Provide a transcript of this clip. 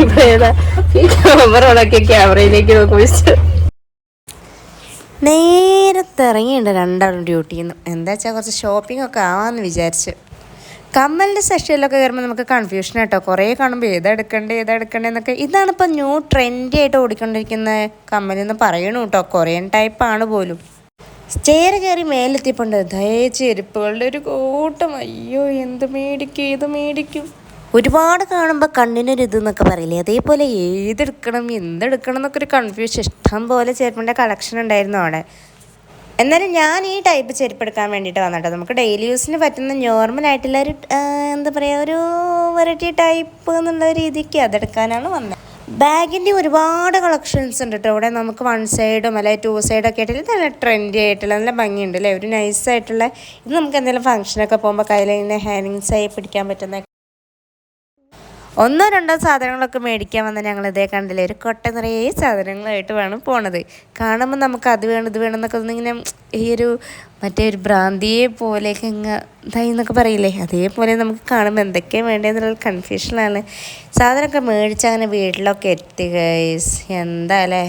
ഇപ്പൊ ഏതാ ഈ ക്യാമറ ഉണക്കി ക്യാമറയിലേക്ക് നോക്കി നേരത്തെ ഇറങ്ങിയുണ്ട് രണ്ടാളും ഡ്യൂട്ടിയിൽ നിന്ന്. എന്താ വെച്ചാൽ കുറച്ച് ഷോപ്പിംഗ് ഒക്കെ ആവാമെന്ന് വിചാരിച്ചു. കമ്മലിൻ്റെ സെക്ഷനിലൊക്കെ കയറുമ്പോൾ നമുക്ക് കൺഫ്യൂഷൻ കേട്ടോ. കുറേ കാണുമ്പോൾ ഏതെടുക്കണ്ടേ. ഇതാണിപ്പോൾ ന്യൂ ട്രെൻഡി ആയിട്ട് ഓടിക്കൊണ്ടിരിക്കുന്ന കമ്മലെന്ന് പറയണു കേട്ടോ. കൊറിയൻ ടൈപ്പാണ് പോലും. സ്റ്റെയർ കയറി മേലെത്തിയപ്പോണ്ട് ചെരുപ്പുകളുടെ ഒരു കൂട്ടം. അയ്യോ എന്ത് മേടിക്കും. ഒരുപാട് കാണുമ്പോൾ കണ്ണിനൊരു ഇതെന്നൊക്കെ പറയില്ലേ, അതേപോലെ എന്തെടുക്കണം എന്നൊക്കെ ഒരു കൺഫ്യൂഷൻ. ഇഷ്ടം പോലെ ചെരുപ്പിൻ്റെ കളക്ഷൻ ഉണ്ടായിരുന്നു അവിടെ. എന്നാലും ഞാൻ ഈ ടൈപ്പ് ചെരുപ്പ് എടുക്കാൻ വേണ്ടിയിട്ട് വന്നിട്ടോ. നമുക്ക് ഡെയിലി യൂസിന് പറ്റുന്ന നോർമലായിട്ടുള്ള ഒരു എന്താ പറയുക, ഒരു വെറൈറ്റി ടൈപ്പ് എന്നുള്ള രീതിക്ക് അതെടുക്കാനാണ് വന്നത്. ബാഗിൻ്റെ ഒരുപാട് കളക്ഷൻസ് ഉണ്ട് കേട്ടോ ഇവിടെ. നമുക്ക് 1 സൈഡും അല്ലെങ്കിൽ 2 സൈഡൊക്കെ ആയിട്ടുള്ള നല്ല ട്രെൻഡി ആയിട്ടുള്ള നല്ല ഭംഗിയുണ്ട് അല്ലേ, ഒരു നൈസായിട്ടുള്ള. ഇത് നമുക്ക് എന്തെങ്കിലും ഫംഗ്ഷനൊക്കെ പോകുമ്പോൾ കയ്യിൽ ഇങ്ങനെ ഹാങ്ങിങ്സായി പിടിക്കാൻ പറ്റുന്ന 1 2 സാധനങ്ങളൊക്കെ മേടിക്കാൻ വന്നാൽ ഞങ്ങൾ ഇതേ കണ്ടില്ലേ, ഒരു കൊട്ട നിറയെ സാധനങ്ങളായിട്ട് വേണം പോണത്. കാണുമ്പോൾ നമുക്ക് അത് വേണം ഇത് വേണം എന്നൊക്കെ ഒന്നിങ്ങനെ ഈ ഒരു മറ്റേ ഒരു ഭ്രാന്തിയെ പോലെയൊക്കെ ഇതായി എന്നൊക്കെ പറയില്ലേ, അതേപോലെ നമുക്ക് കാണുമ്പോൾ എന്തൊക്കെയാണ് വേണ്ടതെന്നുള്ള കൺഫ്യൂഷനാണ്. സാധനമൊക്കെ മേടിച്ച് അങ്ങനെ വീട്ടിലൊക്കെ എത്തി ഗൈസ്. എന്താ അല്ലേ.